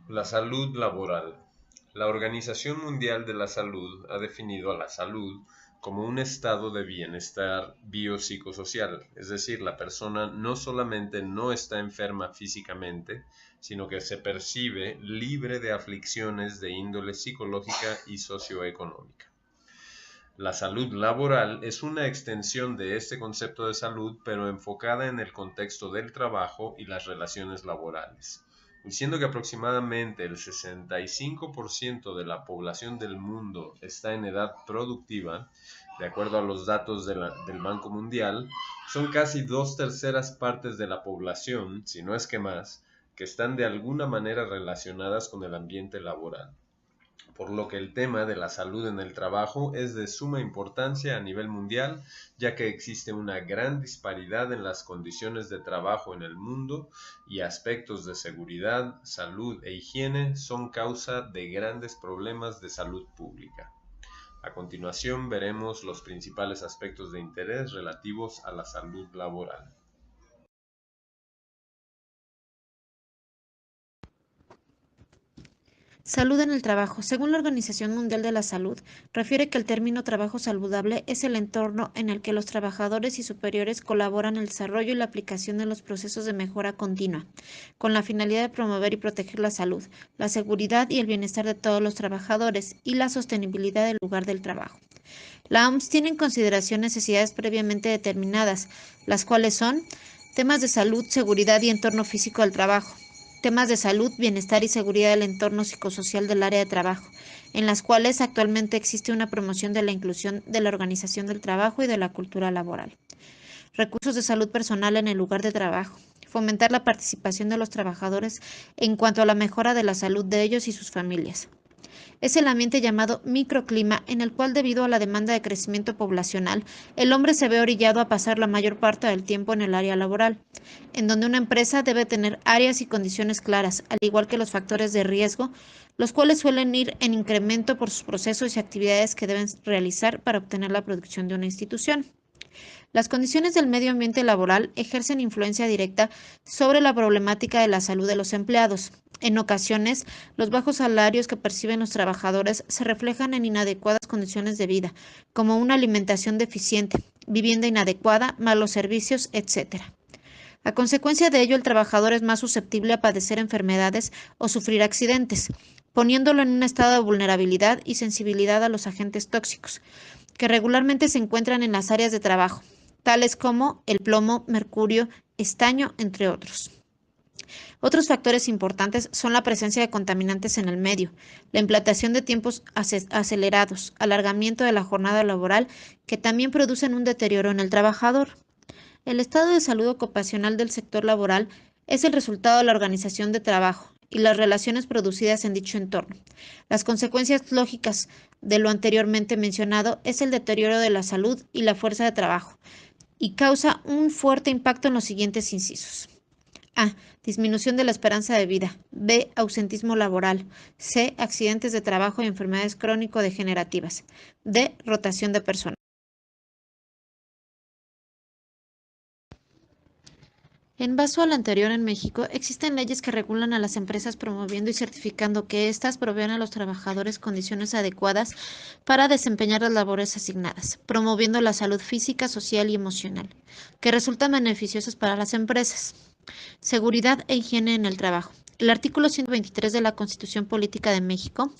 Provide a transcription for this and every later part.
La salud laboral. La Organización Mundial de la Salud ha definido a la salud como un estado de bienestar biopsicosocial, es decir, la persona no solamente no está enferma físicamente, sino que se percibe libre de aflicciones de índole psicológica y socioeconómica. La salud laboral es una extensión de este concepto de salud, pero enfocada en el contexto del trabajo y las relaciones laborales. Diciendo que aproximadamente el 65% de la población del mundo está en edad productiva, de acuerdo a los datos del Banco Mundial, son casi 2/3 partes de la población, si no es que más, que están de alguna manera relacionadas con el ambiente laboral, por lo que el tema de la salud en el trabajo es de suma importancia a nivel mundial, ya que existe una gran disparidad en las condiciones de trabajo en el mundo y aspectos de seguridad, salud e higiene son causa de grandes problemas de salud pública. A continuación veremos los principales aspectos de interés relativos a la salud laboral. Salud en el trabajo. Según la Organización Mundial de la Salud, refiere que el término trabajo saludable es el entorno en el que los trabajadores y superiores colaboran en el desarrollo y la aplicación de los procesos de mejora continua, con la finalidad de promover y proteger la salud, la seguridad y el bienestar de todos los trabajadores y la sostenibilidad del lugar del trabajo. La OMS tiene en consideración necesidades previamente determinadas, las cuales son temas de salud, seguridad y entorno físico del trabajo, temas de salud, bienestar y seguridad del entorno psicosocial del área de trabajo, en las cuales actualmente existe una promoción de la inclusión de la organización del trabajo y de la cultura laboral. Recursos de salud personal en el lugar de trabajo. Fomentar la participación de los trabajadores en cuanto a la mejora de la salud de ellos y sus familias. Es el ambiente llamado microclima, en el cual, debido a la demanda de crecimiento poblacional, el hombre se ve orillado a pasar la mayor parte del tiempo en el área laboral, en donde una empresa debe tener áreas y condiciones claras, al igual que los factores de riesgo, los cuales suelen ir en incremento por sus procesos y actividades que deben realizar para obtener la producción de una institución. Las condiciones del medio ambiente laboral ejercen influencia directa sobre la problemática de la salud de los empleados. En ocasiones, los bajos salarios que perciben los trabajadores se reflejan en inadecuadas condiciones de vida, como una alimentación deficiente, vivienda inadecuada, malos servicios, etc. A consecuencia de ello, el trabajador es más susceptible a padecer enfermedades o sufrir accidentes, poniéndolo en un estado de vulnerabilidad y sensibilidad a los agentes tóxicos, que regularmente se encuentran en las áreas de trabajo, tales como el plomo, mercurio, estaño, entre otros. Otros factores importantes son la presencia de contaminantes en el medio, la implantación de tiempos acelerados, alargamiento de la jornada laboral, que también producen un deterioro en el trabajador. El estado de salud ocupacional del sector laboral es el resultado de la organización de trabajo y las relaciones producidas en dicho entorno. Las consecuencias lógicas de lo anteriormente mencionado es el deterioro de la salud y la fuerza de trabajo, y causa un fuerte impacto en los siguientes incisos. A. Disminución de la esperanza de vida. B. Ausentismo laboral. C. Accidentes de trabajo y enfermedades crónico-degenerativas. D. Rotación de personal. En base a lo anterior, en México existen leyes que regulan a las empresas promoviendo y certificando que éstas provean a los trabajadores condiciones adecuadas para desempeñar las labores asignadas, promoviendo la salud física, social y emocional, que resultan beneficiosas para las empresas. Seguridad e higiene en el trabajo. El artículo 123 de la Constitución Política de México,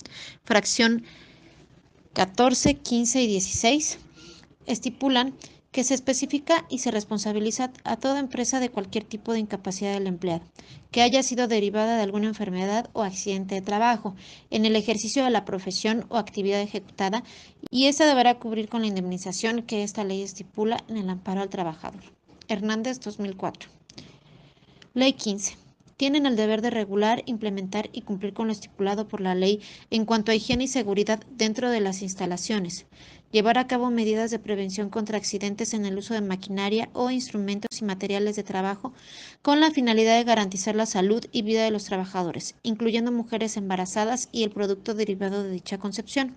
fracción 14, 15 y 16, estipulan que se especifica y se responsabiliza a toda empresa de cualquier tipo de incapacidad del empleado, que haya sido derivada de alguna enfermedad o accidente de trabajo, en el ejercicio de la profesión o actividad ejecutada, y esta deberá cubrir con la indemnización que esta ley estipula en el amparo al trabajador. Hernández, 2004. Ley 15. Tienen el deber de regular, implementar y cumplir con lo estipulado por la ley en cuanto a higiene y seguridad dentro de las instalaciones, llevar a cabo medidas de prevención contra accidentes en el uso de maquinaria o instrumentos y materiales de trabajo con la finalidad de garantizar la salud y vida de los trabajadores, incluyendo mujeres embarazadas y el producto derivado de dicha concepción.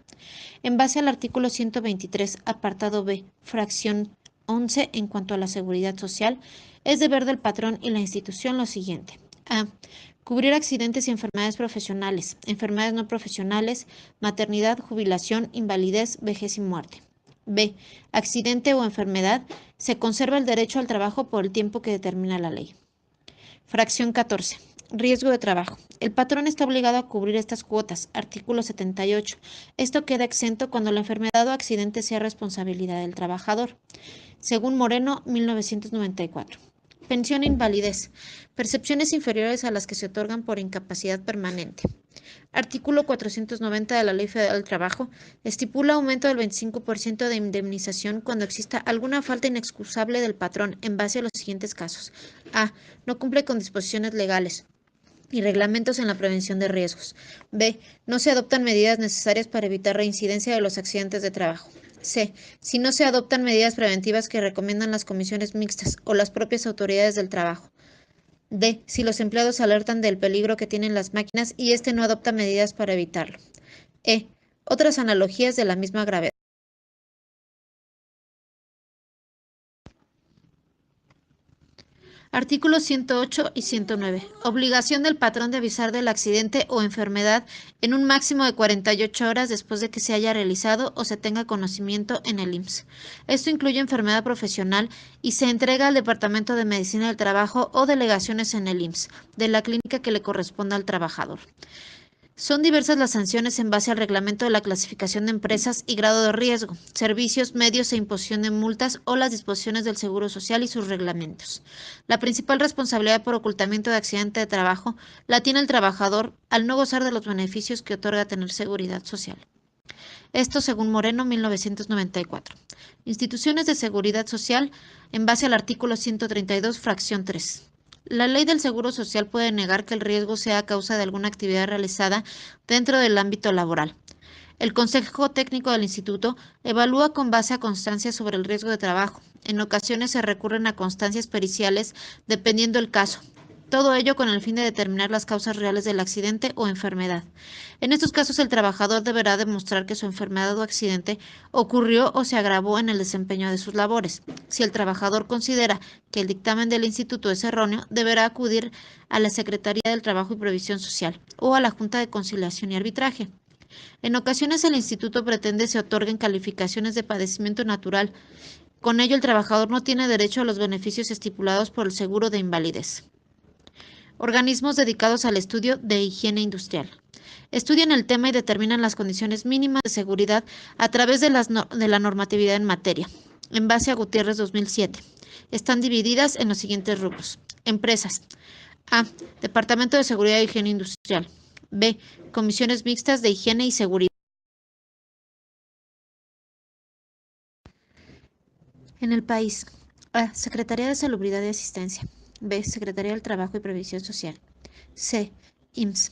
En base al artículo 123, apartado B, fracción 11, en cuanto a la seguridad social, es deber del patrón y la institución lo siguiente. A. Cubrir accidentes y enfermedades profesionales, enfermedades no profesionales, maternidad, jubilación, invalidez, vejez y muerte. B. Accidente o enfermedad. Se conserva el derecho al trabajo por el tiempo que determina la ley. Fracción 14. Riesgo de trabajo. El patrón está obligado a cubrir estas cuotas. Artículo 78. Esto queda exento cuando la enfermedad o accidente sea responsabilidad del trabajador. Según Moreno, 1994. Pensión e invalidez. Percepciones inferiores a las que se otorgan por incapacidad permanente. Artículo 490 de la Ley Federal del Trabajo estipula aumento del 25% de indemnización cuando exista alguna falta inexcusable del patrón en base a los siguientes casos. A. No cumple con disposiciones legales y reglamentos en la prevención de riesgos. B. No se adoptan medidas necesarias para evitar reincidencia de los accidentes de trabajo. C. Si no se adoptan medidas preventivas que recomiendan las comisiones mixtas o las propias autoridades del trabajo. D. Si los empleados alertan del peligro que tienen las máquinas y éste no adopta medidas para evitarlo. E. Otras analogías de la misma gravedad. Artículos 108 y 109. Obligación del patrón de avisar del accidente o enfermedad en un máximo de 48 horas después de que se haya realizado o se tenga conocimiento en el IMSS. Esto incluye enfermedad profesional y se entrega al Departamento de Medicina del Trabajo o delegaciones en el IMSS de la clínica que le corresponda al trabajador. Son diversas las sanciones en base al reglamento de la clasificación de empresas y grado de riesgo, servicios, medios e imposición de multas o las disposiciones del Seguro Social y sus reglamentos. La principal responsabilidad por ocultamiento de accidente de trabajo la tiene el trabajador al no gozar de los beneficios que otorga tener seguridad social. Esto según Moreno, 1994. Instituciones de seguridad social en base al artículo 132, fracción 3. La ley del Seguro Social puede negar que el riesgo sea a causa de alguna actividad realizada dentro del ámbito laboral. El Consejo Técnico del Instituto evalúa con base a constancias sobre el riesgo de trabajo. En ocasiones se recurren a constancias periciales dependiendo el caso. Todo ello con el fin de determinar las causas reales del accidente o enfermedad. En estos casos, el trabajador deberá demostrar que su enfermedad o accidente ocurrió o se agravó en el desempeño de sus labores. Si el trabajador considera que el dictamen del instituto es erróneo, deberá acudir a la Secretaría del Trabajo y Previsión Social o a la Junta de Conciliación y Arbitraje. En ocasiones, el instituto pretende se otorguen calificaciones de padecimiento natural. Con ello, el trabajador no tiene derecho a los beneficios estipulados por el seguro de invalidez. Organismos dedicados al estudio de higiene industrial. Estudian el tema y determinan las condiciones mínimas de seguridad a través de la normatividad en materia. En base a Gutiérrez 2007. Están divididas en los siguientes rubros. Empresas. A. Departamento de Seguridad e Higiene Industrial. B. Comisiones mixtas de higiene y seguridad. En el país. A. Secretaría de Salubridad y Asistencia. B. Secretaría del Trabajo y Previsión Social. C. IMSS.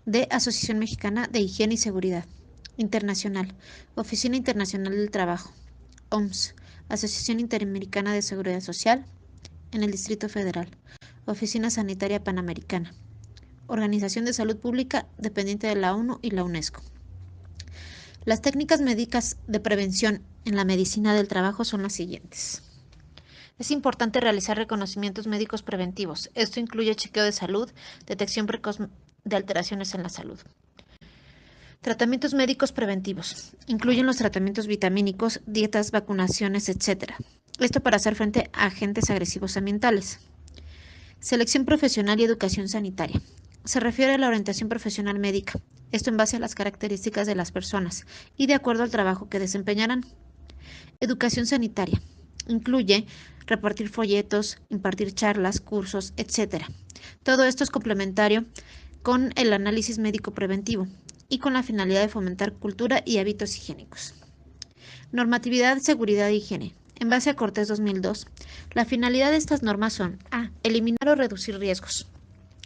D. Asociación Mexicana de Higiene y Seguridad. Internacional. Oficina Internacional del Trabajo. OMS. Asociación Interamericana de Seguridad Social. En el Distrito Federal. Oficina Sanitaria Panamericana. Organización de Salud Pública dependiente de la ONU y la UNESCO. Las técnicas médicas de prevención en la medicina del trabajo son las siguientes. Es importante realizar reconocimientos médicos preventivos. Esto incluye chequeo de salud, detección precoz de alteraciones en la salud. Tratamientos médicos preventivos. Incluyen los tratamientos vitamínicos, dietas, vacunaciones, etc. Esto para hacer frente a agentes agresivos ambientales. Selección profesional y educación sanitaria. Se refiere a la orientación profesional médica. Esto en base a las características de las personas y de acuerdo al trabajo que desempeñarán. Educación sanitaria. Incluye repartir folletos, impartir charlas, cursos, etc. Todo esto es complementario con el análisis médico preventivo y con la finalidad de fomentar cultura y hábitos higiénicos. Normatividad, seguridad e higiene. En base a Cortés 2002, la finalidad de estas normas son A. Eliminar o reducir riesgos.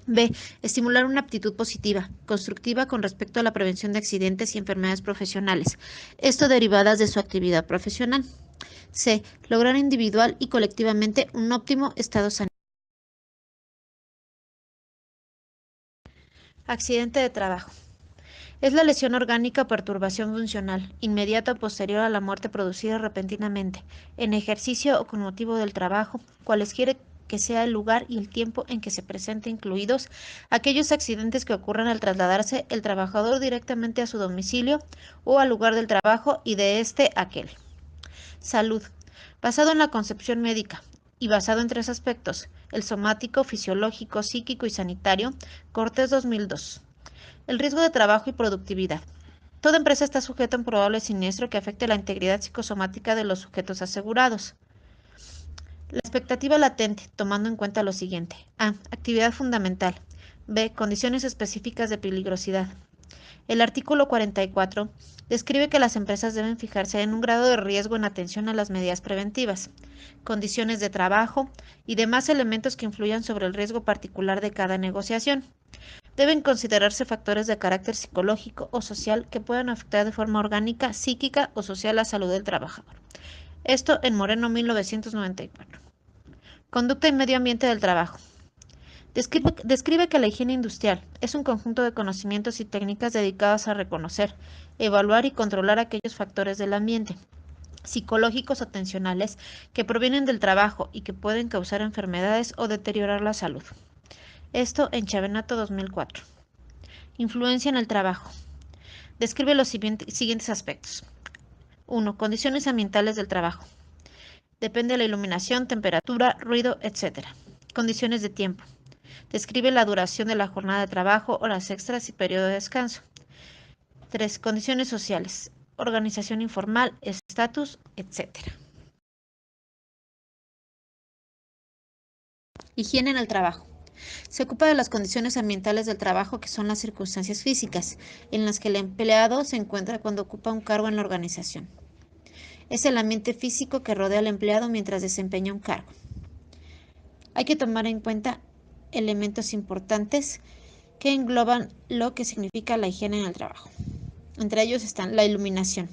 B. Estimular una aptitud positiva, constructiva con respecto a la prevención de accidentes y enfermedades profesionales, esto derivadas de su actividad profesional. C. Lograr individual y colectivamente un óptimo estado sanitario. Accidente de trabajo. Es la lesión orgánica o perturbación funcional, inmediata o posterior a la muerte producida repentinamente, en ejercicio o con motivo del trabajo, cualesquiera que sea el lugar y el tiempo en que se presente, incluidos aquellos accidentes que ocurran al trasladarse el trabajador directamente a su domicilio o al lugar del trabajo y de este a aquel. Salud. Basado en la concepción médica y basado en 3 aspectos, el somático, fisiológico, psíquico y sanitario, Cortés 2002. El riesgo de trabajo y productividad. Toda empresa está sujeta a un probable siniestro que afecte la integridad psicosomática de los sujetos asegurados. La expectativa latente, tomando en cuenta lo siguiente. A. Actividad fundamental. B. Condiciones específicas de peligrosidad. El artículo 44 describe que las empresas deben fijarse en un grado de riesgo en atención a las medidas preventivas, condiciones de trabajo y demás elementos que influyan sobre el riesgo particular de cada negociación. Deben considerarse factores de carácter psicológico o social que puedan afectar de forma orgánica, psíquica o social la salud del trabajador. Esto en Moreno 1994. Conducta y medio ambiente del trabajo. Describe que la higiene industrial es un conjunto de conocimientos y técnicas dedicadas a reconocer, evaluar y controlar aquellos factores del ambiente, psicológicos o tensionales, que provienen del trabajo y que pueden causar enfermedades o deteriorar la salud. Esto en Chavenato 2004. Influencia en el trabajo. Describe los siguientes aspectos. 1. Condiciones ambientales del trabajo. Depende de la iluminación, temperatura, ruido, etc. Condiciones de tiempo. Describe la duración de la jornada de trabajo, horas extras y periodo de descanso. 3. Condiciones sociales. Organización informal, estatus, etc. Higiene en el trabajo. Se ocupa de las condiciones ambientales del trabajo, que son las circunstancias físicas en las que el empleado se encuentra cuando ocupa un cargo en la organización. Es el ambiente físico que rodea al empleado mientras desempeña un cargo. Hay que tomar en cuenta elementos importantes que engloban lo que significa la higiene en el trabajo. Entre ellos están la iluminación.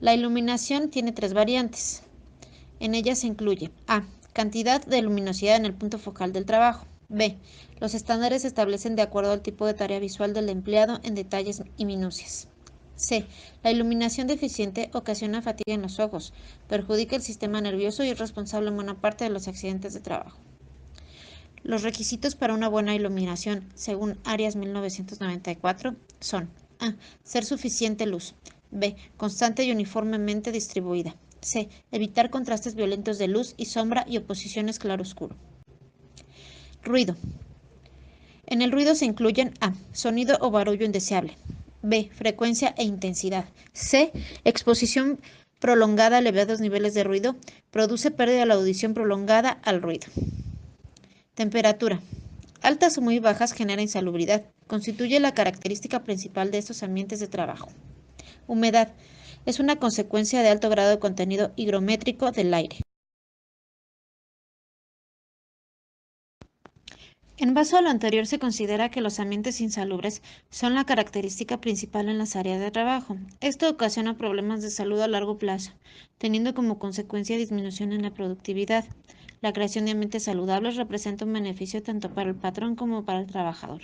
La iluminación tiene 3 variantes. En ellas se incluye A. Cantidad de luminosidad en el punto focal del trabajo. B. Los estándares se establecen de acuerdo al tipo de tarea visual del empleado en detalles y minucias. C. La iluminación deficiente ocasiona fatiga en los ojos, perjudica el sistema nervioso y es responsable en buena parte de los accidentes de trabajo. Los requisitos para una buena iluminación, según Arias 1994, son A. Ser suficiente luz. B. Constante y uniformemente distribuida. C. Evitar contrastes violentos de luz y sombra y oposiciones claroscuro. Ruido. En el ruido se incluyen A. Sonido o barullo indeseable. B. Frecuencia e intensidad. C. Exposición prolongada a elevados niveles de ruido. Produce pérdida de la audición prolongada al ruido. Temperatura. Altas o muy bajas genera insalubridad. Constituye la característica principal de estos ambientes de trabajo. Humedad. Es una consecuencia de alto grado de contenido higrométrico del aire. En base a lo anterior, se considera que los ambientes insalubres son la característica principal en las áreas de trabajo. Esto ocasiona problemas de salud a largo plazo, teniendo como consecuencia disminución en la productividad. La creación de ambientes saludables representa un beneficio tanto para el patrón como para el trabajador.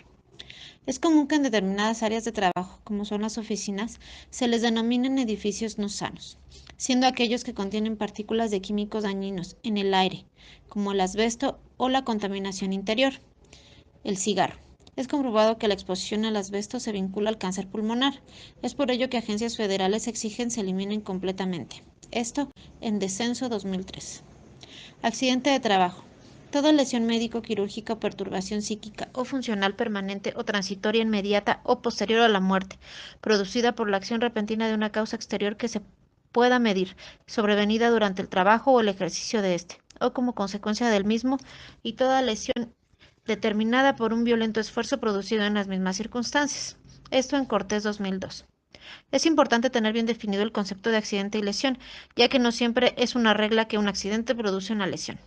Es común que en determinadas áreas de trabajo, como son las oficinas, se les denominen edificios no sanos, siendo aquellos que contienen partículas de químicos dañinos en el aire, como el asbesto o la contaminación interior. El cigarro. Es comprobado que la exposición al asbesto se vincula al cáncer pulmonar. Es por ello que agencias federales exigen se eliminen completamente. Esto en Descenso 2003. Accidente de trabajo. Toda lesión médico-quirúrgica o perturbación psíquica o funcional permanente o transitoria inmediata o posterior a la muerte, producida por la acción repentina de una causa exterior que se pueda medir, sobrevenida durante el trabajo o el ejercicio de este, o como consecuencia del mismo, y toda lesión determinada por un violento esfuerzo producido en las mismas circunstancias. Esto en Cortés 2002. Es importante tener bien definido el concepto de accidente y lesión, ya que no siempre es una regla que un accidente produce una lesión.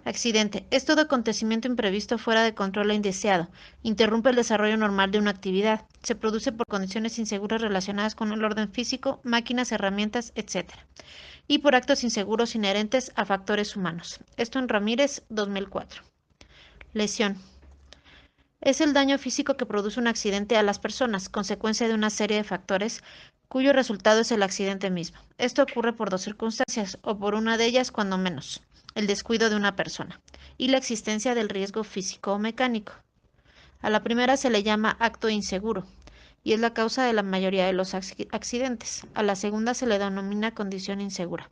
Accidente. Es todo acontecimiento imprevisto fuera de control e indeseado. Interrumpe el desarrollo normal de una actividad. Se produce por condiciones inseguras relacionadas con el orden físico, máquinas, herramientas, etc. Y por actos inseguros inherentes a factores humanos. Esto en Ramírez 2004. Lesión. Es el daño físico que produce un accidente a las personas, consecuencia de una serie de factores cuyo resultado es el accidente mismo. Esto ocurre por 2 circunstancias, o por una de ellas cuando menos, el descuido de una persona, y la existencia del riesgo físico o mecánico. A la primera se le llama acto inseguro y es la causa de la mayoría de los accidentes. A la segunda se le denomina condición insegura.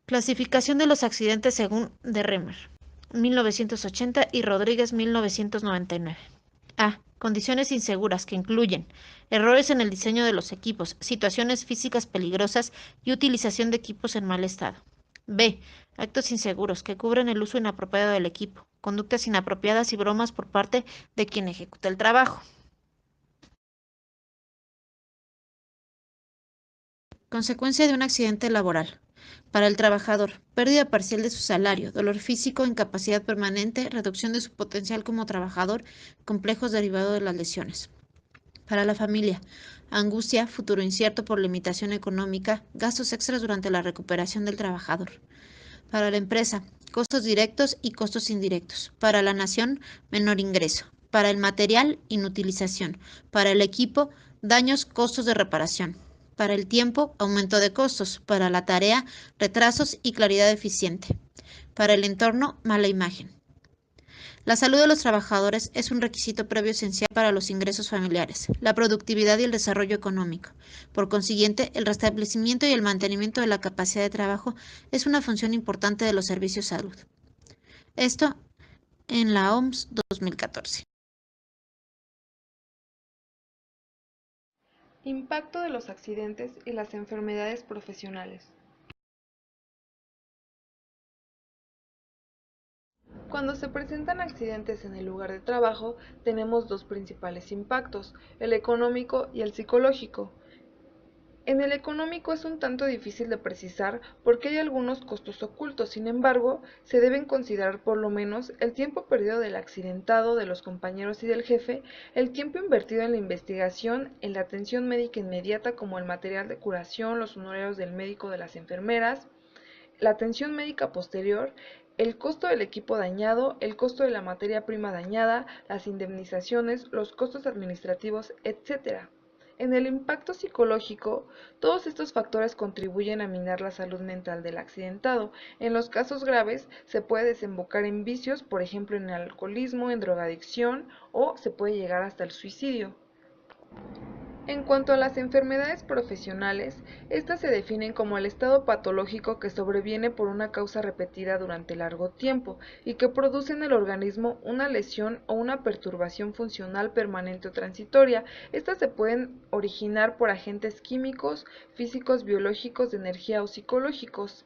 Clasificación de los accidentes según Derremer, 1980 y Rodríguez, 1999. A. Condiciones inseguras que incluyen errores en el diseño de los equipos, situaciones físicas peligrosas y utilización de equipos en mal estado. B. Actos inseguros que cubren el uso inapropiado del equipo, conductas inapropiadas y bromas por parte de quien ejecuta el trabajo. Consecuencia de un accidente laboral. Para el trabajador, pérdida parcial de su salario, dolor físico, incapacidad permanente, reducción de su potencial como trabajador, complejos derivados de las lesiones. Para la familia, angustia, futuro incierto por limitación económica, gastos extras durante la recuperación del trabajador. Para la empresa, costos directos y costos indirectos. Para la nación, menor ingreso. Para el material, inutilización. Para el equipo, daños, costos de reparación. Para el tiempo, aumento de costos. Para la tarea, retrasos y claridad deficiente. Para el entorno, mala imagen. La salud de los trabajadores es un requisito previo esencial para los ingresos familiares, la productividad y el desarrollo económico. Por consiguiente, el restablecimiento y el mantenimiento de la capacidad de trabajo es una función importante de los servicios de salud. Esto en la OMS 2014. Impacto de los accidentes y las enfermedades profesionales. Cuando se presentan accidentes en el lugar de trabajo, tenemos dos principales impactos, el económico y el psicológico. En el económico es un tanto difícil de precisar porque hay algunos costos ocultos, sin embargo, se deben considerar por lo menos el tiempo perdido del accidentado, de los compañeros y del jefe, el tiempo invertido en la investigación, en la atención médica inmediata como el material de curación, los honorarios del médico, de las enfermeras, la atención médica posterior, el costo del equipo dañado, el costo de la materia prima dañada, las indemnizaciones, los costos administrativos, etc. En el impacto psicológico, todos estos factores contribuyen a minar la salud mental del accidentado. En los casos graves, se puede desembocar en vicios, por ejemplo en el alcoholismo, en drogadicción o se puede llegar hasta el suicidio. En cuanto a las enfermedades profesionales, estas se definen como el estado patológico que sobreviene por una causa repetida durante largo tiempo y que produce en el organismo una lesión o una perturbación funcional permanente o transitoria. Estas se pueden originar por agentes químicos, físicos, biológicos, de energía o psicológicos.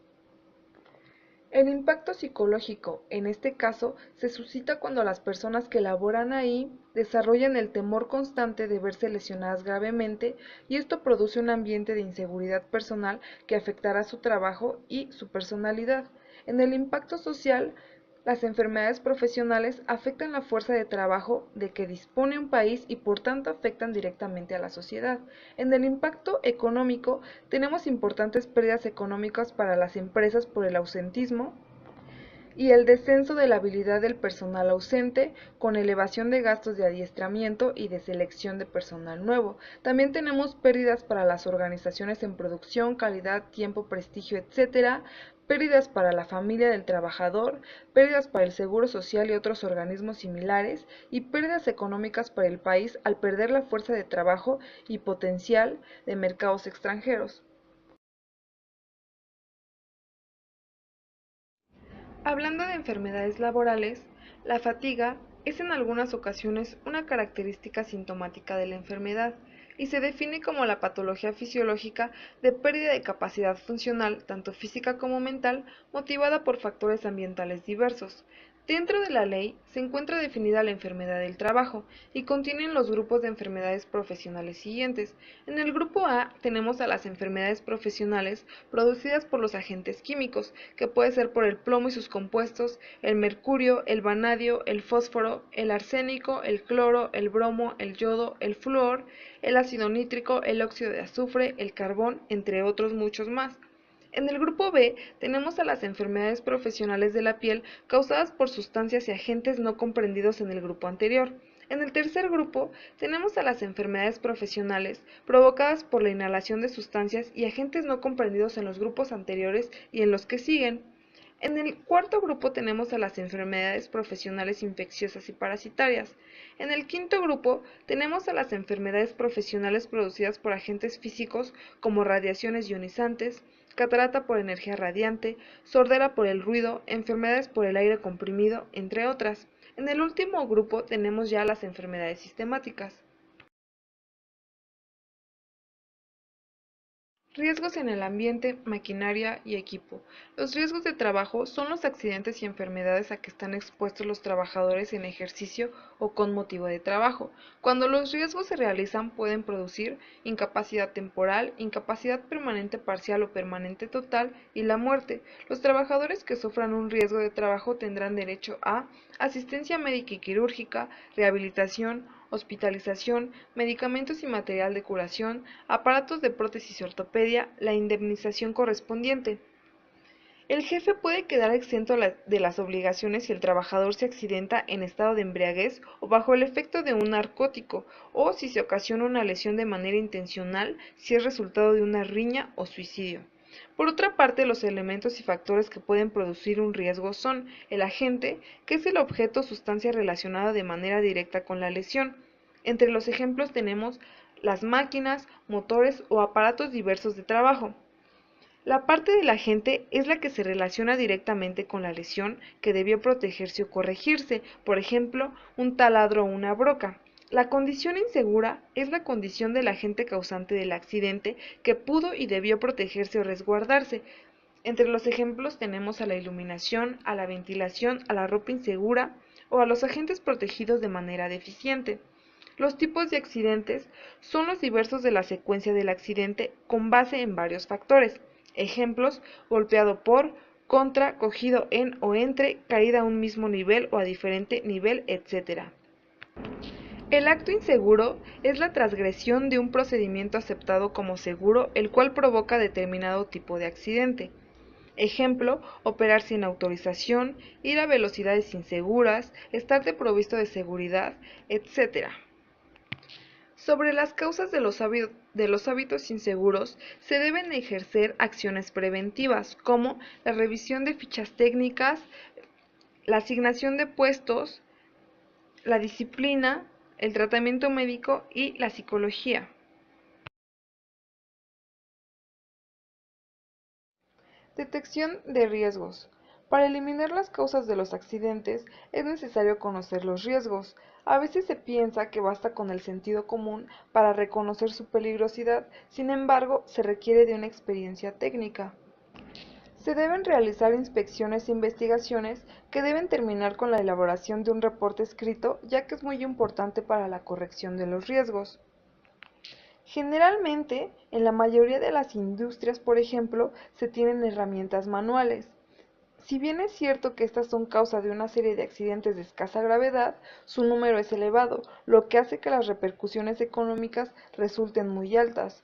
El impacto psicológico, en este caso, se suscita cuando las personas que laboran ahí desarrollan el temor constante de verse lesionadas gravemente y esto produce un ambiente de inseguridad personal que afectará su trabajo y su personalidad. En el impacto social, las enfermedades profesionales afectan la fuerza de trabajo de que dispone un país y por tanto afectan directamente a la sociedad. En el impacto económico tenemos importantes pérdidas económicas para las empresas por el ausentismo y el descenso de la habilidad del personal ausente con elevación de gastos de adiestramiento y de selección de personal nuevo. También tenemos pérdidas para las organizaciones en producción, calidad, tiempo, prestigio, etc., pérdidas para la familia del trabajador, pérdidas para el Seguro Social y otros organismos similares, y pérdidas económicas para el país al perder la fuerza de trabajo y potencial de mercados extranjeros. Hablando de enfermedades laborales, la fatiga es en algunas ocasiones una característica sintomática de la enfermedad y se define como la patología fisiológica de pérdida de capacidad funcional, tanto física como mental, motivada por factores ambientales diversos. Dentro de la ley se encuentra definida la enfermedad del trabajo y contienen los grupos de enfermedades profesionales siguientes. En el grupo A tenemos a las enfermedades profesionales producidas por los agentes químicos, que puede ser por el plomo y sus compuestos, el mercurio, el vanadio, el fósforo, el arsénico, el cloro, el bromo, el yodo, el flúor, el ácido nítrico, el óxido de azufre, el carbón, entre otros muchos más. En el grupo B tenemos a las enfermedades profesionales de la piel causadas por sustancias y agentes no comprendidos en el grupo anterior. En el tercer grupo tenemos a las enfermedades profesionales provocadas por la inhalación de sustancias y agentes no comprendidos en los grupos anteriores y en los que siguen. En el cuarto grupo tenemos a las enfermedades profesionales infecciosas y parasitarias. En el quinto grupo tenemos a las enfermedades profesionales producidas por agentes físicos como radiaciones ionizantes, catarata por energía radiante, sordera por el ruido, enfermedades por el aire comprimido, entre otras. En el último grupo tenemos ya las enfermedades sistemáticas. Riesgos en el ambiente, maquinaria y equipo. Los riesgos de trabajo son los accidentes y enfermedades a que están expuestos los trabajadores en ejercicio o con motivo de trabajo. Cuando los riesgos se realizan pueden producir incapacidad temporal, incapacidad permanente parcial o permanente total y la muerte. Los trabajadores que sufran un riesgo de trabajo tendrán derecho a asistencia médica y quirúrgica, rehabilitación, hospitalización, medicamentos y material de curación, aparatos de prótesis y ortopedia, la indemnización correspondiente. El jefe puede quedar exento de las obligaciones si el trabajador se accidenta en estado de embriaguez o bajo el efecto de un narcótico, o si se ocasiona una lesión de manera intencional si es resultado de una riña o suicidio. Por otra parte, los elementos y factores que pueden producir un riesgo son el agente, que es el objeto o sustancia relacionada de manera directa con la lesión. Entre los ejemplos tenemos las máquinas, motores o aparatos diversos de trabajo. La parte del agente es la que se relaciona directamente con la lesión que debió protegerse o corregirse, por ejemplo, un taladro o una broca. La condición insegura es la condición del agente causante del accidente que pudo y debió protegerse o resguardarse. Entre los ejemplos tenemos a la iluminación, a la ventilación, a la ropa insegura o a los agentes protegidos de manera deficiente. Los tipos de accidentes son los diversos de la secuencia del accidente con base en varios factores. Ejemplos: golpeado por, contra, cogido en o entre, caída a un mismo nivel o a diferente nivel, etc. El acto inseguro es la transgresión de un procedimiento aceptado como seguro, el cual provoca determinado tipo de accidente. Ejemplo: operar sin autorización, ir a velocidades inseguras, estar desprovisto de seguridad, etc. Sobre las causas de los hábitos inseguros se deben ejercer acciones preventivas, como la revisión de fichas técnicas, la asignación de puestos, la disciplina, el tratamiento médico y la psicología. Detección de riesgos. Para eliminar las causas de los accidentes es necesario conocer los riesgos. A veces se piensa que basta con el sentido común para reconocer su peligrosidad, sin embargo, se requiere de una experiencia técnica. Se deben realizar inspecciones e investigaciones que deben terminar con la elaboración de un reporte escrito, ya que es muy importante para la corrección de los riesgos. Generalmente, en la mayoría de las industrias, por ejemplo, se tienen herramientas manuales. Si bien es cierto que estas son causa de una serie de accidentes de escasa gravedad, su número es elevado, lo que hace que las repercusiones económicas resulten muy altas.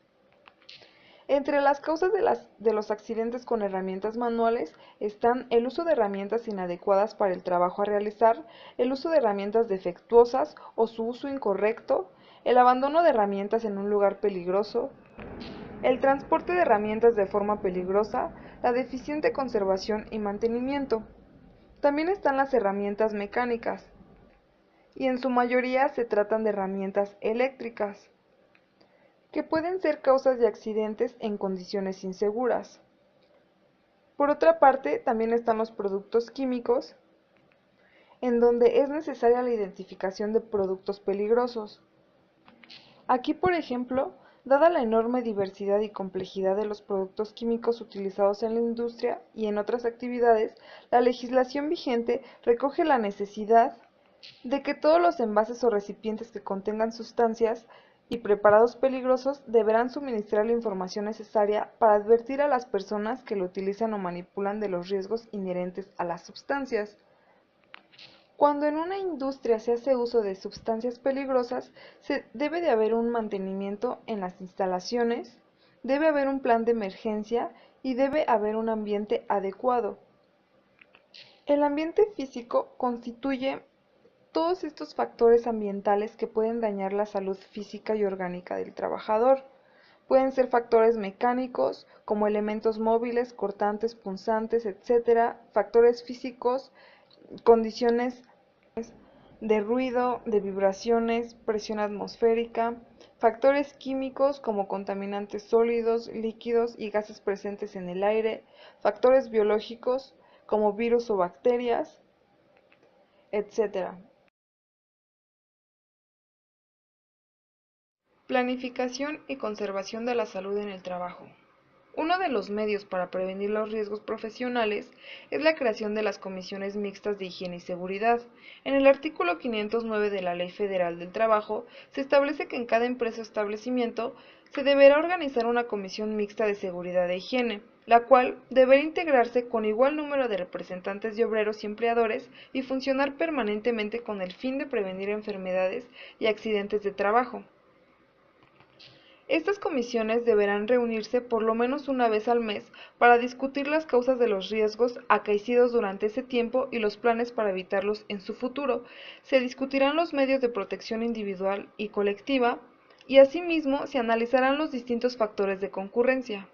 Entre las causas de los accidentes con herramientas manuales están el uso de herramientas inadecuadas para el trabajo a realizar, el uso de herramientas defectuosas o su uso incorrecto, el abandono de herramientas en un lugar peligroso, el transporte de herramientas de forma peligrosa, la deficiente conservación y mantenimiento. También están las herramientas mecánicas, y en su mayoría se tratan de herramientas eléctricas, que pueden ser causas de accidentes en condiciones inseguras. Por otra parte, también están los productos químicos, en donde es necesaria la identificación de productos peligrosos. Aquí, por ejemplo, dada la enorme diversidad y complejidad de los productos químicos utilizados en la industria y en otras actividades, la legislación vigente recoge la necesidad de que todos los envases o recipientes que contengan sustancias y preparados peligrosos deberán suministrar la información necesaria para advertir a las personas que lo utilizan o manipulan de los riesgos inherentes a las sustancias. Cuando en una industria se hace uso de sustancias peligrosas, debe de haber un mantenimiento en las instalaciones, debe haber un plan de emergencia y debe haber un ambiente adecuado. El ambiente físico constituye todos estos factores ambientales que pueden dañar la salud física y orgánica del trabajador. Pueden ser factores mecánicos, como elementos móviles, cortantes, punzantes, etc., factores físicos, condiciones de ruido, de vibraciones, presión atmosférica, factores químicos como contaminantes sólidos, líquidos y gases presentes en el aire, factores biológicos como virus o bacterias, etc. Planificación y conservación de la salud en el trabajo. Uno de los medios para prevenir los riesgos profesionales es la creación de las comisiones mixtas de higiene y seguridad. En el artículo 509 de la Ley Federal del Trabajo se establece que en cada empresa o establecimiento se deberá organizar una comisión mixta de seguridad e higiene, la cual deberá integrarse con igual número de representantes de obreros y empleadores y funcionar permanentemente con el fin de prevenir enfermedades y accidentes de trabajo. Estas comisiones deberán reunirse por lo menos una vez al mes para discutir las causas de los riesgos acaecidos durante ese tiempo y los planes para evitarlos en su futuro. Se discutirán los medios de protección individual y colectiva y asimismo se analizarán los distintos factores de concurrencia.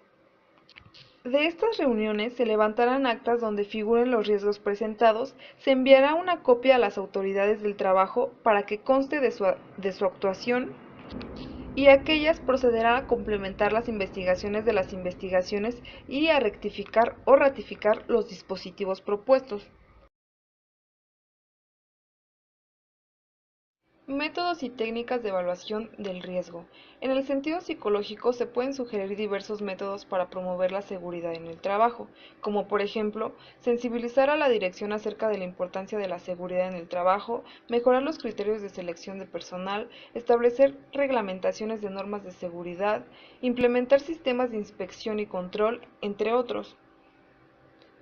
De estas reuniones se levantarán actas donde figuren los riesgos presentados, se enviará una copia a las autoridades del trabajo para que conste de su actuación y aquellas procederán a complementar las investigaciones de las investigaciones y a rectificar o ratificar los dispositivos propuestos. Métodos y técnicas de evaluación del riesgo. En el sentido psicológico se pueden sugerir diversos métodos para promover la seguridad en el trabajo, como por ejemplo, sensibilizar a la dirección acerca de la importancia de la seguridad en el trabajo, mejorar los criterios de selección de personal, establecer reglamentaciones de normas de seguridad, implementar sistemas de inspección y control, entre otros.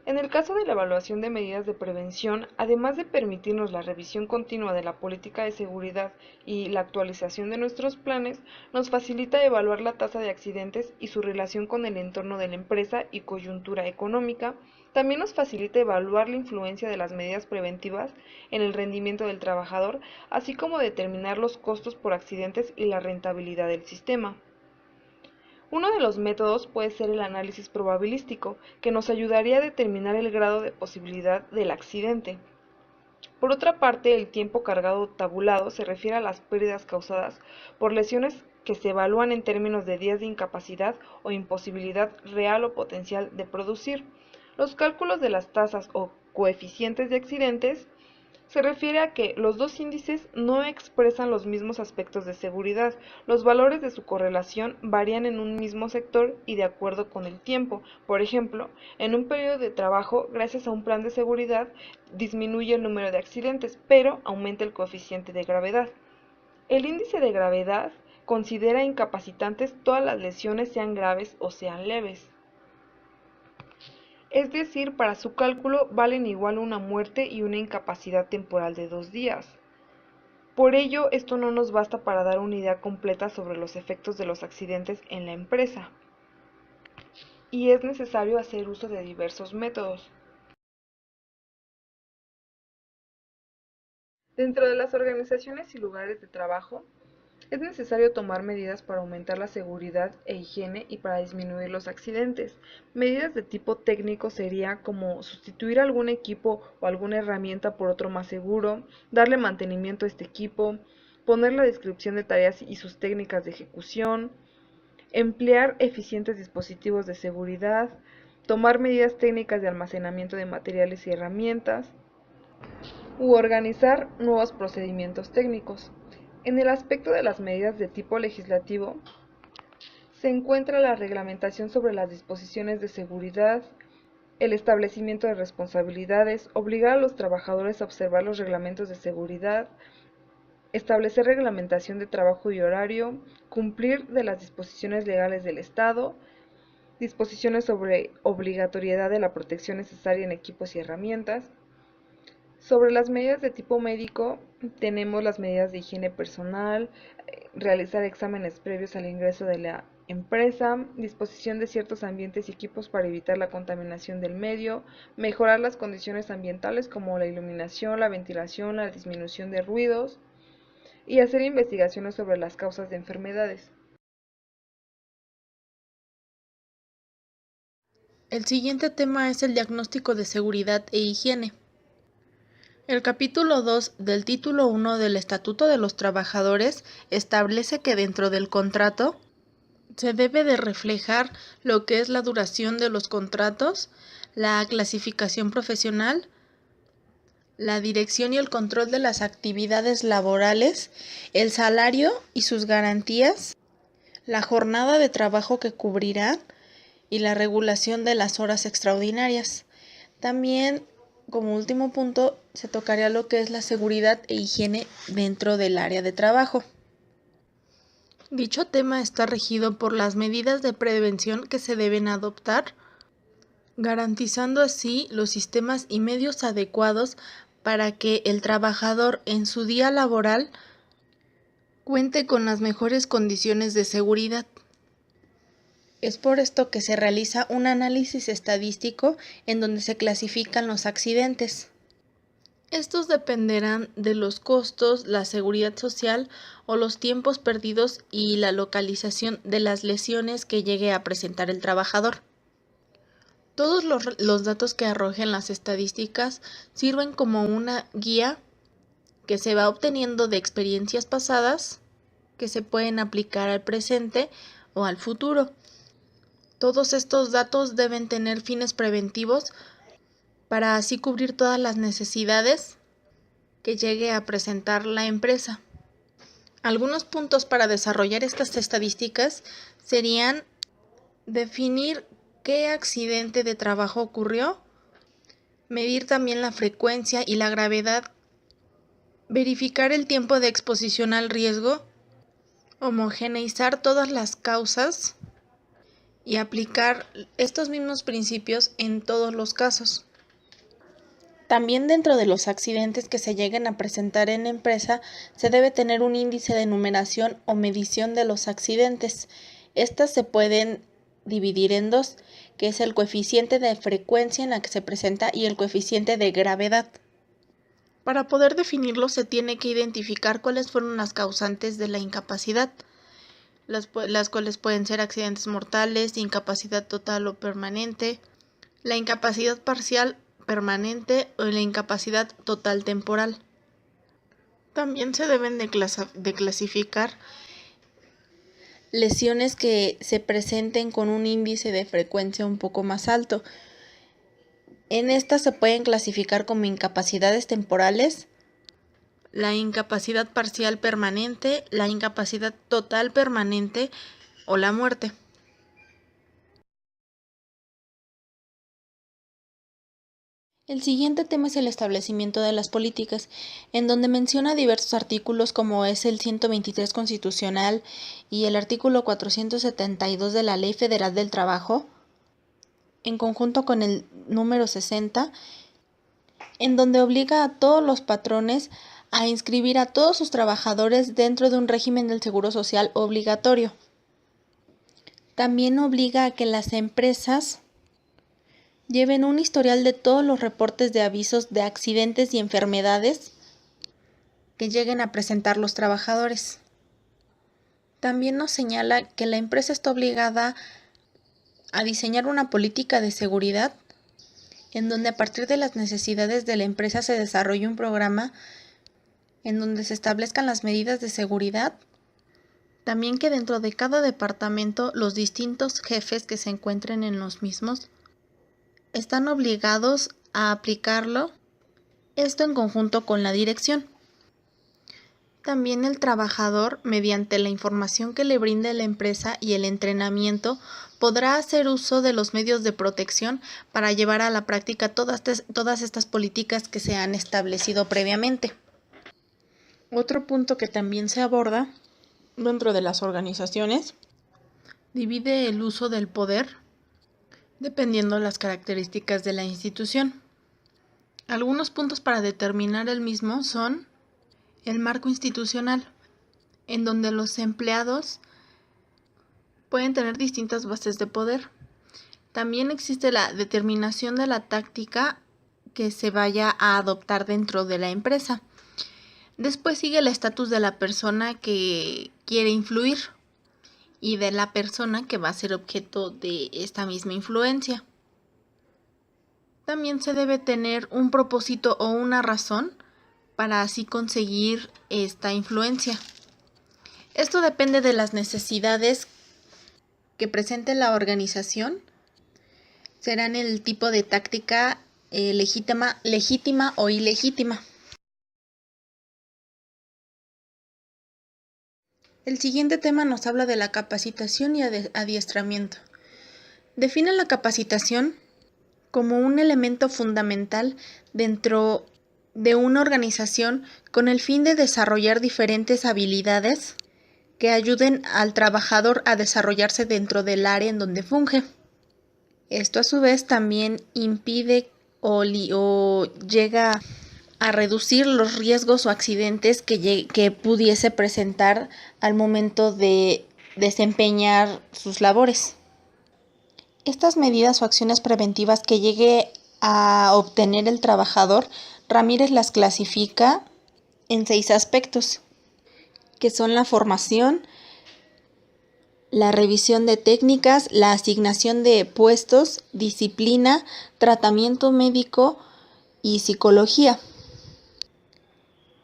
En el caso de la evaluación de medidas de prevención, además de permitirnos la revisión continua de la política de seguridad y la actualización de nuestros planes, nos facilita evaluar la tasa de accidentes y su relación con el entorno de la empresa y coyuntura económica. También nos facilita evaluar la influencia de las medidas preventivas en el rendimiento del trabajador, así como determinar los costos por accidentes y la rentabilidad del sistema. Uno de los métodos puede ser el análisis probabilístico, que nos ayudaría a determinar el grado de posibilidad del accidente. Por otra parte, el tiempo cargado tabulado se refiere a las pérdidas causadas por lesiones que se evalúan en términos de días de incapacidad o imposibilidad real o potencial de producir. Los cálculos de las tasas o coeficientes de accidentes se refiere a que los dos índices no expresan los mismos aspectos de seguridad. Los valores de su correlación varían en un mismo sector y de acuerdo con el tiempo. Por ejemplo, en un periodo de trabajo, gracias a un plan de seguridad, disminuye el número de accidentes, pero aumenta el coeficiente de gravedad. El índice de gravedad considera incapacitantes todas las lesiones, sean graves o sean leves. Es decir, para su cálculo valen igual una muerte y una incapacidad temporal de 2 días. Por ello, esto no nos basta para dar una idea completa sobre los efectos de los accidentes en la empresa, y es necesario hacer uso de diversos métodos. Dentro de las organizaciones y lugares de trabajo, es necesario tomar medidas para aumentar la seguridad e higiene y para disminuir los accidentes. Medidas de tipo técnico sería como sustituir algún equipo o alguna herramienta por otro más seguro, darle mantenimiento a este equipo, poner la descripción de tareas y sus técnicas de ejecución, emplear eficientes dispositivos de seguridad, tomar medidas técnicas de almacenamiento de materiales y herramientas, u organizar nuevos procedimientos técnicos. En el aspecto de las medidas de tipo legislativo, se encuentra la reglamentación sobre las disposiciones de seguridad, el establecimiento de responsabilidades, obligar a los trabajadores a observar los reglamentos de seguridad, establecer reglamentación de trabajo y horario, cumplir de las disposiciones legales del Estado, disposiciones sobre obligatoriedad de la protección necesaria en equipos y herramientas. Sobre las medidas de tipo médico, tenemos las medidas de higiene personal, realizar exámenes previos al ingreso de la empresa, disposición de ciertos ambientes y equipos para evitar la contaminación del medio, mejorar las condiciones ambientales como la iluminación, la ventilación, la disminución de ruidos y hacer investigaciones sobre las causas de enfermedades. El siguiente tema es el diagnóstico de seguridad e higiene. El capítulo 2 del título 1 del Estatuto de los Trabajadores establece que dentro del contrato se debe de reflejar lo que es la duración de los contratos, la clasificación profesional, la dirección y el control de las actividades laborales, el salario y sus garantías, la jornada de trabajo que cubrirá y la regulación de las horas extraordinarias. También, como último punto, se tocaría lo que es la seguridad e higiene dentro del área de trabajo. Dicho tema está regido por las medidas de prevención que se deben adoptar, garantizando así los sistemas y medios adecuados para que el trabajador en su día laboral cuente con las mejores condiciones de seguridad. Es por esto que se realiza un análisis estadístico en donde se clasifican los accidentes. Estos dependerán de los costos, la seguridad social o los tiempos perdidos y la localización de las lesiones que llegue a presentar el trabajador. Todos los datos que arrojen las estadísticas sirven como una guía que se va obteniendo de experiencias pasadas que se pueden aplicar al presente o al futuro. Todos estos datos deben tener fines preventivos para así cubrir todas las necesidades que llegue a presentar la empresa. Algunos puntos para desarrollar estas estadísticas serían definir qué accidente de trabajo ocurrió, medir también la frecuencia y la gravedad, verificar el tiempo de exposición al riesgo, homogeneizar todas las causas y aplicar estos mismos principios en todos los casos. También dentro de los accidentes que se lleguen a presentar en la empresa, se debe tener un índice de numeración o medición de los accidentes. Estas se pueden dividir en dos, que es el coeficiente de frecuencia en la que se presenta y el coeficiente de gravedad. Para poder definirlo se tiene que identificar cuáles fueron las causantes de la incapacidad, las cuales pueden ser accidentes mortales, incapacidad total o permanente, la incapacidad parcial permanente o la incapacidad total temporal. También se deben de clasificar lesiones que se presenten con un índice de frecuencia un poco más alto. En estas se pueden clasificar como incapacidades temporales, la incapacidad parcial permanente, la incapacidad total permanente o la muerte. El siguiente tema es el establecimiento de las políticas, en donde menciona diversos artículos como es el 123 constitucional y el artículo 472 de la Ley Federal del Trabajo, en conjunto con el número 60, en donde obliga a todos los patrones a inscribir a todos sus trabajadores dentro de un régimen del seguro social obligatorio. También obliga a que las empresas lleven un historial de todos los reportes de avisos de accidentes y enfermedades que lleguen a presentar los trabajadores. También nos señala que la empresa está obligada a diseñar una política de seguridad en donde a partir de las necesidades de la empresa se desarrolle un programa en donde se establezcan las medidas de seguridad. También que dentro de cada departamento los distintos jefes que se encuentren en los mismos están obligados a aplicarlo, esto en conjunto con la dirección. También el trabajador, mediante la información que le brinde la empresa y el entrenamiento, podrá hacer uso de los medios de protección para llevar a la práctica todas estas políticas que se han establecido previamente. Otro punto que también se aborda dentro de las organizaciones divide el uso del poder dependiendo de las características de la institución. Algunos puntos para determinar el mismo son el marco institucional, en donde los empleados pueden tener distintas bases de poder. También existe la determinación de la táctica que se vaya a adoptar dentro de la empresa. Después sigue el estatus de la persona que quiere influir y de la persona que va a ser objeto de esta misma influencia. También se debe tener un propósito o una razón para así conseguir esta influencia. Esto depende de las necesidades que presente la organización. Serán el tipo de táctica legítima o ilegítima. El siguiente tema nos habla de la capacitación y adiestramiento. Define la capacitación como un elemento fundamental dentro de una organización con el fin de desarrollar diferentes habilidades que ayuden al trabajador a desarrollarse dentro del área en donde funge. Esto a su vez también impide o llega a reducir los riesgos o accidentes que pudiese presentar al momento de desempeñar sus labores. Estas medidas o acciones preventivas que llegue a obtener el trabajador, Ramírez las clasifica en 6 aspectos, que son la formación, la revisión de técnicas, la asignación de puestos, disciplina, tratamiento médico y psicología.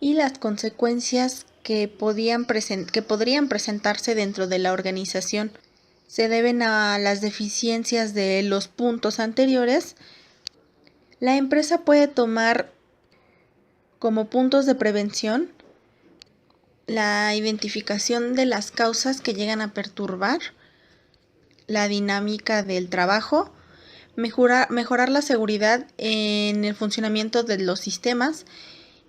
Y las consecuencias que podrían presentarse dentro de la organización se deben a las deficiencias de los puntos anteriores. La empresa puede tomar como puntos de prevención la identificación de las causas que llegan a perturbar la dinámica del trabajo, mejorar la seguridad en el funcionamiento de los sistemas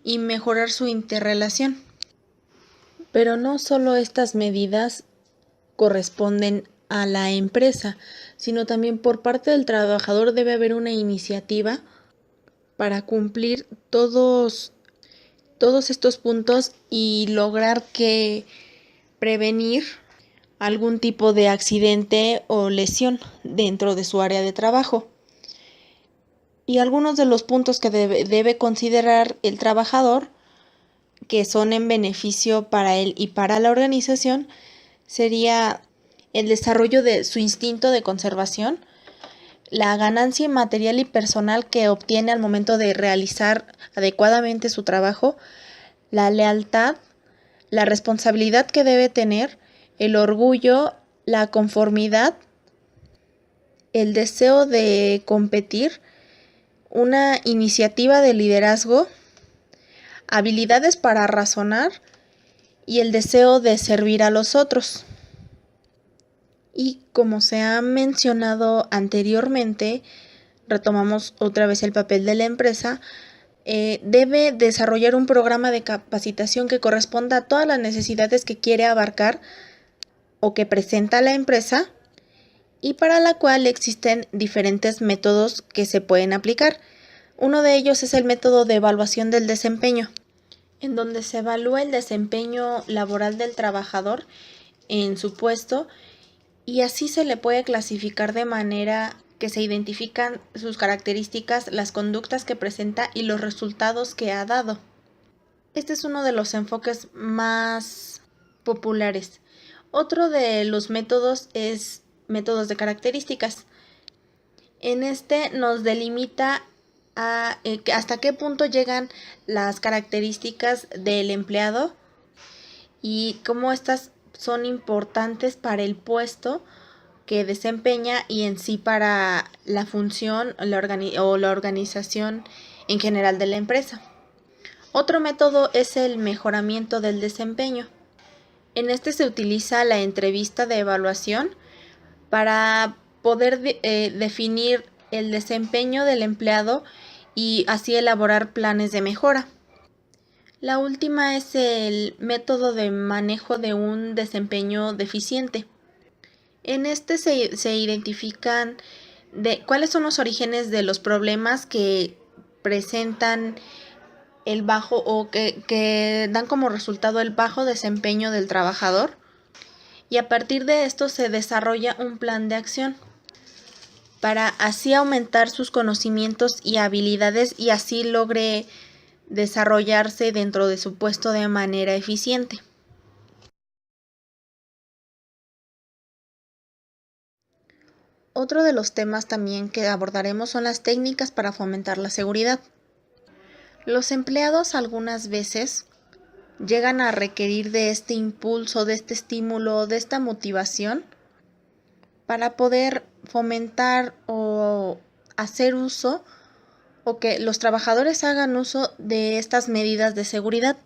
y mejorar su interrelación. Pero no solo estas medidas corresponden a la empresa, sino también por parte del trabajador debe haber una iniciativa para cumplir todos estos puntos y lograr prevenir algún tipo de accidente o lesión dentro de su área de trabajo. Y algunos de los puntos que debe considerar el trabajador, que son en beneficio para él y para la organización, sería el desarrollo de su instinto de conservación, la ganancia material y personal que obtiene al momento de realizar adecuadamente su trabajo, la lealtad, la responsabilidad que debe tener, el orgullo, la conformidad, el deseo de competir, una iniciativa de liderazgo, habilidades para razonar y el deseo de servir a los otros. Y como se ha mencionado anteriormente, retomamos otra vez el papel de la empresa, debe desarrollar un programa de capacitación que corresponda a todas las necesidades que quiere abarcar o que presenta la empresa y para la cual existen diferentes métodos que se pueden aplicar. Uno de ellos es el método de evaluación del desempeño, en donde se evalúa el desempeño laboral del trabajador en su puesto y así se le puede clasificar de manera que se identifican sus características, las conductas que presenta y los resultados que ha dado. Este es uno de los enfoques más populares. Otro de los métodos es métodos de características. En este nos delimita hasta qué punto llegan las características del empleado y cómo estas son importantes para el puesto que desempeña y en sí para la función o la organización en general de la empresa. Otro método es el mejoramiento del desempeño. En este se utiliza la entrevista de evaluación para poder definir el desempeño del empleado y así elaborar planes de mejora. La última es el método de manejo de un desempeño deficiente. En este se identifican cuáles son los orígenes de los problemas que presentan el bajo o que dan como resultado el bajo desempeño del trabajador y a partir de esto se desarrolla un plan de acción para así aumentar sus conocimientos y habilidades y así logre desarrollarse dentro de su puesto de manera eficiente. Otro de los temas también que abordaremos son las técnicas para fomentar la seguridad. Los empleados algunas veces llegan a requerir de este impulso, de este estímulo, de esta motivación para poder fomentar o hacer uso o que los trabajadores hagan uso de estas medidas de seguridad.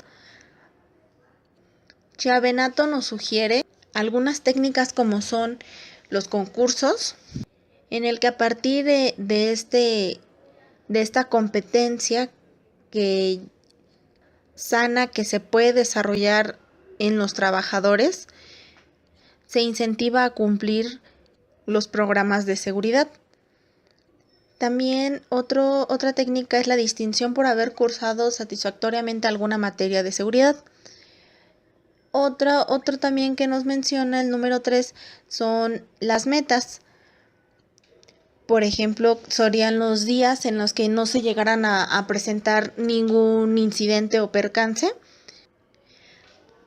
Chiavenato nos sugiere algunas técnicas como son los concursos, en el que a partir de esta competencia sana que se puede desarrollar en los trabajadores, se incentiva a cumplir los programas de seguridad. También otra técnica es la distinción por haber cursado satisfactoriamente alguna materia de seguridad. Otro también que nos menciona, el número 3, son las metas. Por ejemplo, serían los días en los que no se llegaran a presentar ningún incidente o percance.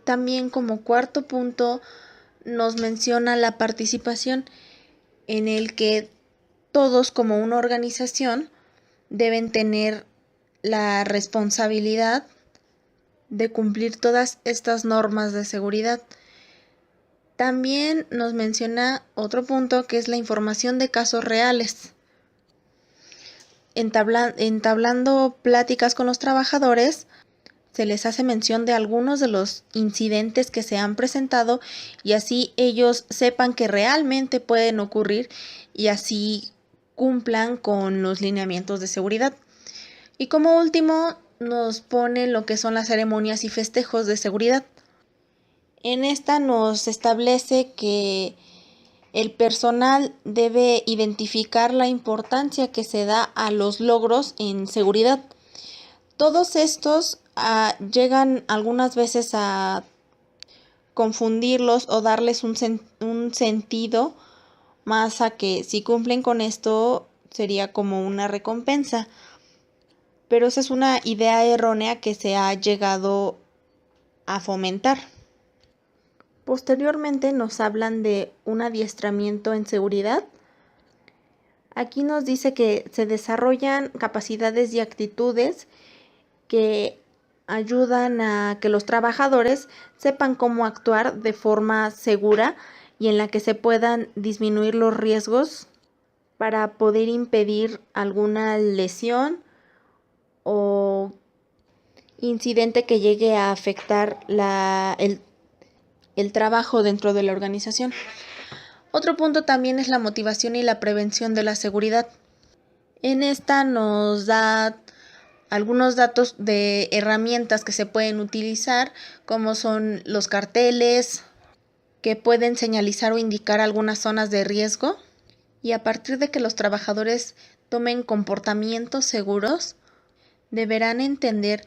También como cuarto punto nos menciona la participación, en el que todos como una organización deben tener la responsabilidad de cumplir todas estas normas de seguridad. También nos menciona otro punto que es la información de casos reales. Entablando pláticas con los trabajadores, se les hace mención de algunos de los incidentes que se han presentado y así ellos sepan que realmente pueden ocurrir y así cumplan con los lineamientos de seguridad. Y como último, nos pone lo que son las ceremonias y festejos de seguridad. En esta nos establece que el personal debe identificar la importancia que se da a los logros en seguridad. Todos estos llegan algunas veces a confundirlos o darles un sentido más a que si cumplen con esto sería como una recompensa. Pero esa es una idea errónea que se ha llegado a fomentar. Posteriormente nos hablan de un adiestramiento en seguridad. Aquí nos dice que se desarrollan capacidades y actitudes que ayudan a que los trabajadores sepan cómo actuar de forma segura y en la que se puedan disminuir los riesgos para poder impedir alguna lesión o incidente que llegue a afectar el trabajo dentro de la organización. Otro punto también es la motivación y la prevención de la seguridad. En esta nos da algunos datos de herramientas que se pueden utilizar, como son los carteles, que pueden señalizar o indicar algunas zonas de riesgo, y a partir de que los trabajadores tomen comportamientos seguros, deberán entender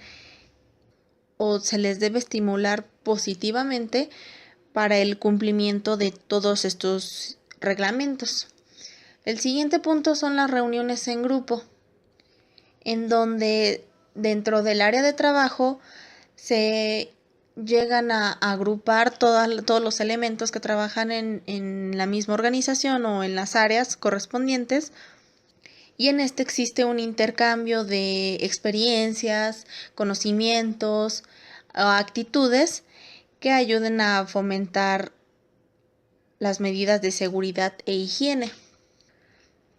o se les debe estimular positivamente para el cumplimiento de todos estos reglamentos. El siguiente punto son las reuniones en grupo, en donde dentro del área de trabajo se llegan a agrupar todos los elementos que trabajan en la misma organización o en las áreas correspondientes, y en este existe un intercambio de experiencias, conocimientos o actitudes que ayuden a fomentar las medidas de seguridad e higiene.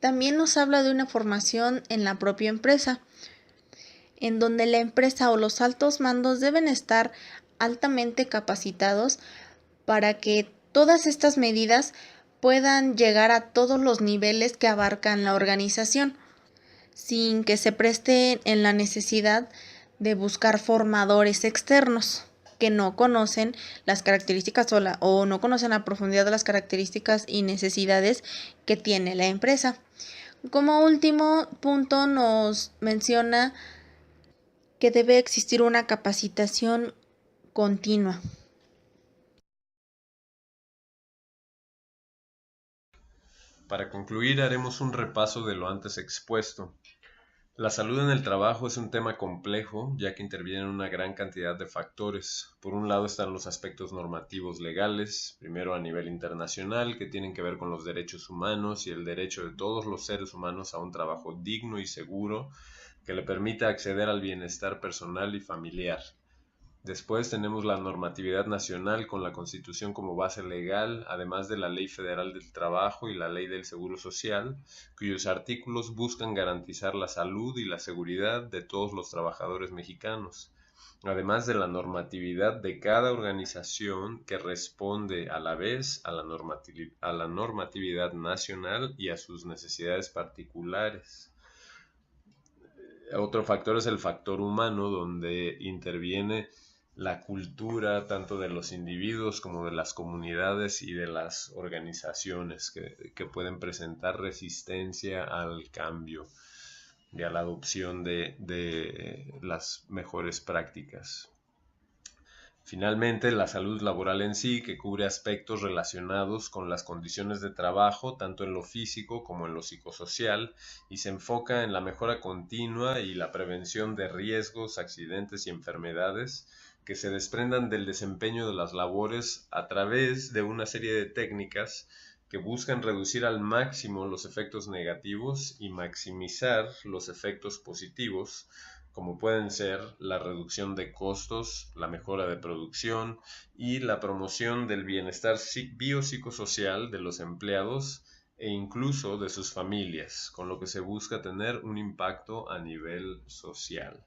También nos habla de una formación en la propia empresa, en donde la empresa o los altos mandos deben estar altamente capacitados para que todas estas medidas puedan llegar a todos los niveles que abarcan la organización, sin que se preste en la necesidad de buscar formadores externos que no conocen las características o no conocen a profundidad las características y necesidades que tiene la empresa. Como último punto nos menciona que debe existir una capacitación continua. Para concluir, haremos un repaso de lo antes expuesto. La salud en el trabajo es un tema complejo, ya que intervienen una gran cantidad de factores. Por un lado están los aspectos normativos legales, primero a nivel internacional, que tienen que ver con los derechos humanos y el derecho de todos los seres humanos a un trabajo digno y seguro que le permita acceder al bienestar personal y familiar. Después tenemos la normatividad nacional con la Constitución como base legal, además de la Ley Federal del Trabajo y la Ley del Seguro Social, cuyos artículos buscan garantizar la salud y la seguridad de todos los trabajadores mexicanos, además de la normatividad de cada organización que responde a la vez a la normatividad nacional y a sus necesidades particulares. Otro factor es el factor humano, donde interviene la cultura tanto de los individuos como de las comunidades y de las organizaciones que pueden presentar resistencia al cambio y a la adopción de las mejores prácticas. Finalmente, la salud laboral en sí, que cubre aspectos relacionados con las condiciones de trabajo, tanto en lo físico como en lo psicosocial, y se enfoca en la mejora continua y la prevención de riesgos, accidentes y enfermedades que se desprendan del desempeño de las labores a través de una serie de técnicas que buscan reducir al máximo los efectos negativos y maximizar los efectos positivos, como pueden ser la reducción de costos, la mejora de producción y la promoción del bienestar biopsicosocial de los empleados e incluso de sus familias, con lo que se busca tener un impacto a nivel social.